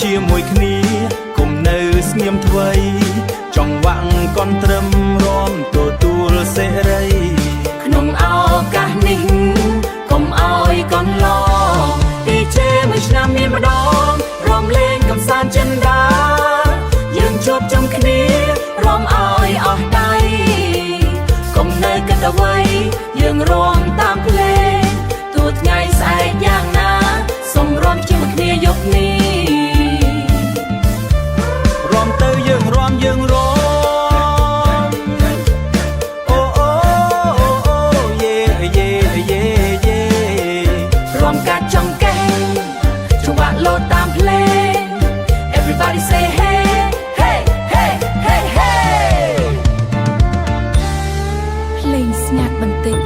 ជាមួយគ្នាគុំនៅស្ងៀមថ្វីចង់វាក់កន់ត្រឹមរំទទួលសេរីក្នុងឱកាសនេះកុំអោយកន់ឡងទីជេមួយឆ្នាំមានម្ដងរំលេងកំសាន្តចិនដាយើងជួបជុំគ្នារំអោយអស់ដៃកុំនៅគិតអ្វីយើងរំតាមភ្លេងទោះថ្ងៃស្អែកយ៉ាងណាសូមរំជាមួយគ្នាយប់នេះរំទៅយើងរំអូអូអូយេយេយេយេរំកាត់ចង្កេះចង្វាក់លោតតាមភ្លេង Everybody say hey hey hey hey hey ភ្លេងស្ងាត់បន្តិច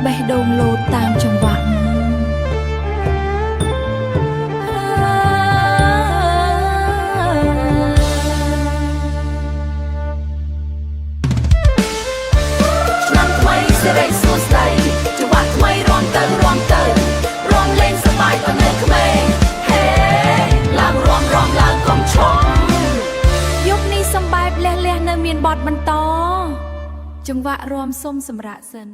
បេះដូងលោតតាមចង្វាក់ឆ្នាំថ្មីសេរីសួស្តីចង្វាក់ថ្មីរំទៅរំលេងសប្បាយទៅនៅក្មេងហេឡើងរំឡើងកុំឈប់យប់នេះសំបែបលះនៅមានបទបន្តចង្វាក់រាំសុំសម្រាប់សិន